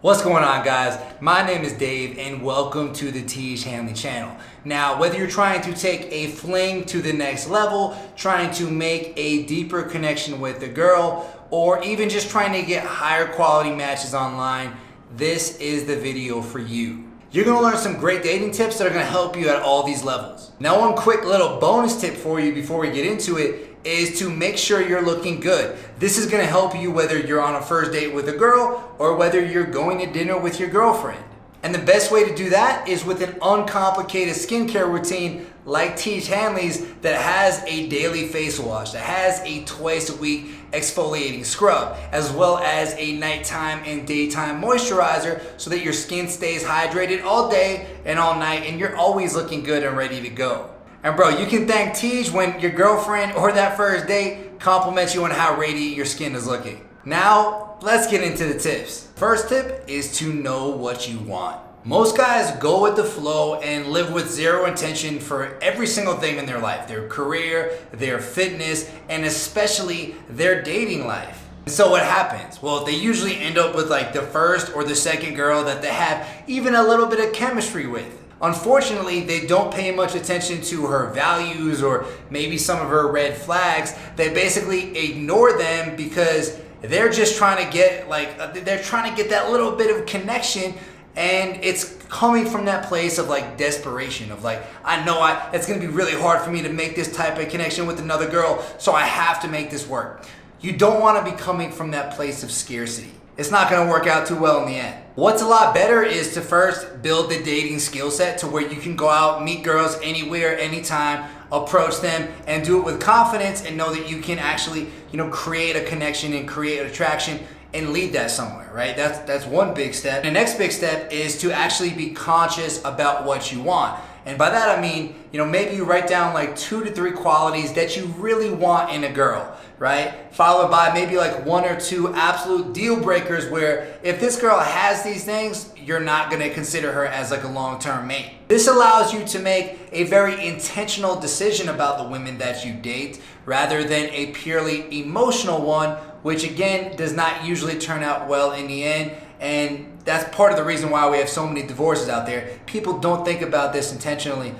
What's going on, guys? My name is Dave and welcome to the Tiege Hanley channel. Now, whether you're trying to take a fling to the next level, trying to make a deeper connection with a girl, or even just trying to get higher quality matches online, this is the video for you. You're gonna learn some great dating tips that are gonna help you at all these levels. Now, one quick little bonus tip for you before we get into it is to make sure you're looking good. This is gonna help you whether you're on a first date with a girl or whether you're going to dinner with your girlfriend. And the best way to do that is with an uncomplicated skincare routine like Tiege Hanley's that has a daily face wash, that has a twice a week exfoliating scrub, as well as a nighttime and daytime moisturizer so that your skin stays hydrated all day and all night and you're always looking good and ready to go. And bro, you can thank Tiege when your girlfriend or that first date compliments you on how radiant your skin is looking. Now, let's get into the tips. First tip is to know what you want. Most guys go with the flow and live with zero intention for every single thing in their life, their career, their fitness, and especially their dating life. So what happens? Well, they usually end up with like the first or the second girl that they have even a little bit of chemistry with. Unfortunately, they don't pay much attention to her values or maybe some of her red flags. They basically ignore them because they're just trying to get that little bit of connection, and it's coming from that place of like desperation of like, I know it's gonna be really hard for me to make this type of connection with another girl, so I have to make this work. You don't want to be coming from that place of scarcity. It's not going to work out too well in the end. What's a lot better is to first build the dating skill set to where you can go out, meet girls anywhere, anytime, approach them, and do it with confidence and know that you can actually, create a connection and create an attraction and lead that somewhere, right? That's one big step. The next big step is to actually be conscious about what you want. And by that I mean, maybe you write down like 2 to 3 qualities that you really want in a girl, right? Followed by maybe like 1 or 2 absolute deal breakers where if this girl has these things, you're not gonna consider her as like a long-term mate. This allows you to make a very intentional decision about the women that you date rather than a purely emotional one, which again does not usually turn out well in the end. And that's part of the reason why we have so many divorces out there. People don't think about this intentionally.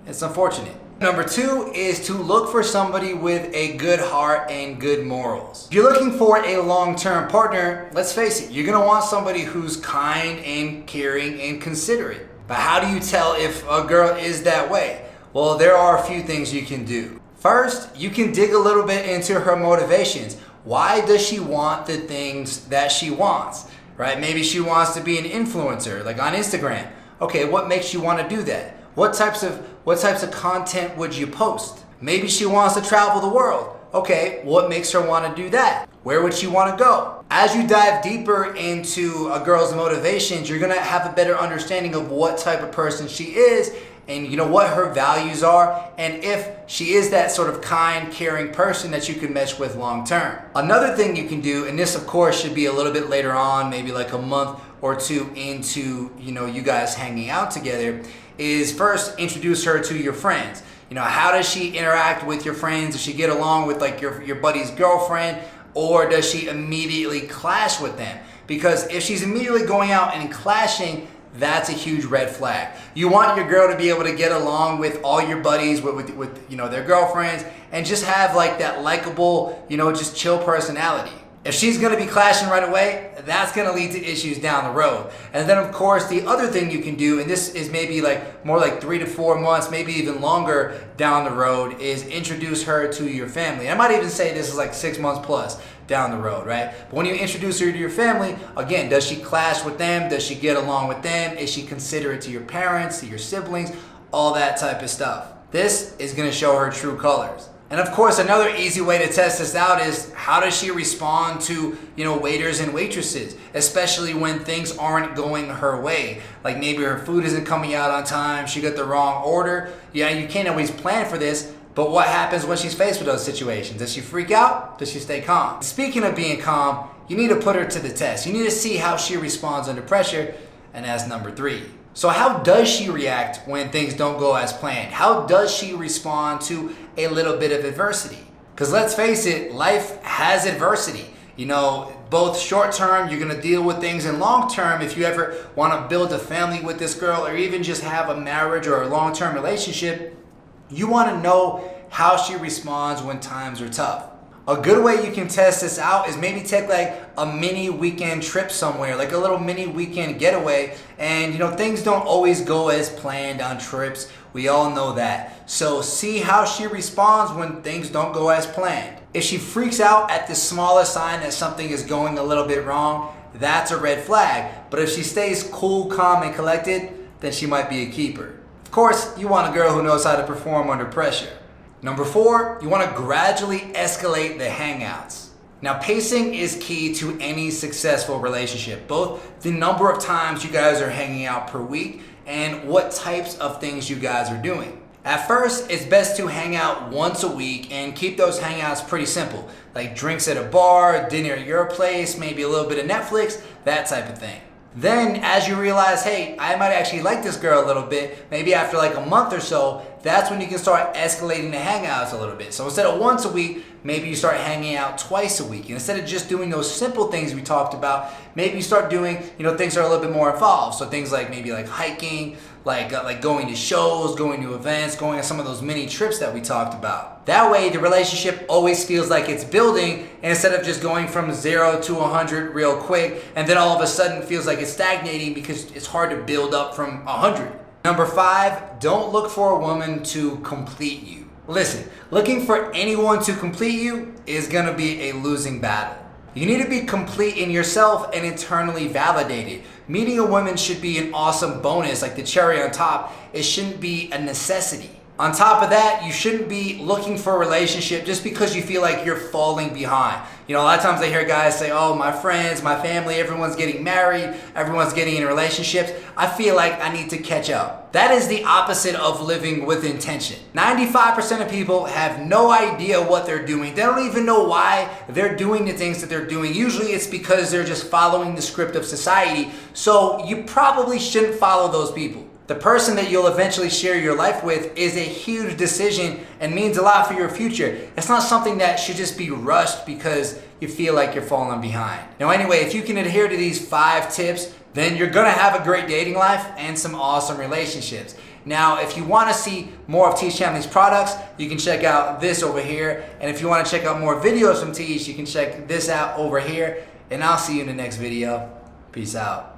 It's unfortunate. Number 2 is to look for somebody with a good heart and good morals. If you're looking for a long-term partner, let's face it, you're gonna want somebody who's kind and caring and considerate. But how do you tell if a girl is that way? Well, there are a few things you can do. First, you can dig a little bit into her motivations. Why does she want the things that she wants? Right? Maybe she wants to be an influencer, like on Instagram. Okay, what makes you want to do that? What types of content would you post? Maybe she wants to travel the world. Okay, what makes her want to do that? Where would she want to go? As you dive deeper into a girl's motivations, you're gonna have a better understanding of what type of person she is and what her values are, and if she is that sort of kind, caring person that you can mesh with long term. Another thing you can do, and this of course should be a little bit later on, maybe like a month or 2 into you guys hanging out together, is first introduce her to your friends. How does she interact with your friends? Does she get along with like your buddy's girlfriend, or does she immediately clash with them? Because if she's immediately going out and clashing, that's a huge red flag. You want your girl to be able to get along with all your buddies, with their girlfriends, and just have like that likable, just chill personality. If she's gonna be clashing right away, that's gonna lead to issues down the road. And then of course, the other thing you can do, and this is maybe like more like 3 to 4 months, maybe even longer down the road, is introduce her to your family. I might even say this is like 6 months plus down the road, right? But when you introduce her to your family, again, does she clash with them? Does she get along with them? Is she considerate to your parents, to your siblings? All that type of stuff. This is gonna show her true colors. And of course, another easy way to test this out is how does she respond to, waiters and waitresses, especially when things aren't going her way. Like maybe her food isn't coming out on time, she got the wrong order. Yeah, you can't always plan for this, but what happens when she's faced with those situations? Does she freak out? Does she stay calm? Speaking of being calm, you need to put her to the test. You need to see how she responds under pressure, and that's number 3. So how does she react when things don't go as planned? How does she respond to a little bit of adversity? Because let's face it, life has adversity. both short term, you're gonna deal with things, and long term, if you ever wanna build a family with this girl or even just have a marriage or a long-term relationship, you wanna know how she responds when times are tough. A good way you can test this out is maybe take like a mini weekend trip somewhere, like a little mini weekend getaway. And things don't always go as planned on trips. We all know that. So see how she responds when things don't go as planned. If she freaks out at the smallest sign that something is going a little bit wrong, that's a red flag. But if she stays cool, calm, and collected, then she might be a keeper. Of course, you want a girl who knows how to perform under pressure. Number 4, you want to gradually escalate the hangouts. Now, pacing is key to any successful relationship, both the number of times you guys are hanging out per week and what types of things you guys are doing. At first, it's best to hang out once a week and keep those hangouts pretty simple, like drinks at a bar, dinner at your place, maybe a little bit of Netflix, that type of thing. Then, as you realize, hey, I might actually like this girl a little bit, maybe after like a month or so, that's when you can start escalating the hangouts a little bit. So instead of once a week, maybe you start hanging out twice a week. And instead of just doing those simple things we talked about, maybe you start doing, things that are a little bit more involved. So things like maybe like hiking, like going to shows, going to events, going on some of those mini trips that we talked about. That way, the relationship always feels like it's building, and instead of just going from 0 to 100 real quick, and then all of a sudden feels like it's stagnating because it's hard to build up from 100. Number 5, don't look for a woman to complete you. Listen, looking for anyone to complete you is gonna be a losing battle. You need to be complete in yourself and internally validated. Meeting a woman should be an awesome bonus, like the cherry on top. It shouldn't be a necessity. On top of that, you shouldn't be looking for a relationship just because you feel like you're falling behind. A lot of times I hear guys say, oh, my friends, my family, everyone's getting married, everyone's getting in relationships. I feel like I need to catch up. That is the opposite of living with intention. 95% of people have no idea what they're doing. They don't even know why they're doing the things that they're doing. Usually it's because they're just following the script of society. So you probably shouldn't follow those people. The person that you'll eventually share your life with is a huge decision and means a lot for your future. It's not something that should just be rushed because you feel like you're falling behind. Now anyway, if you can adhere to these 5 tips, then you're gonna have a great dating life and some awesome relationships. Now, if you wanna see more of Tiege Hamley's products, you can check out this over here. And if you wanna check out more videos from Tiege, you can check this out over here. And I'll see you in the next video. Peace out.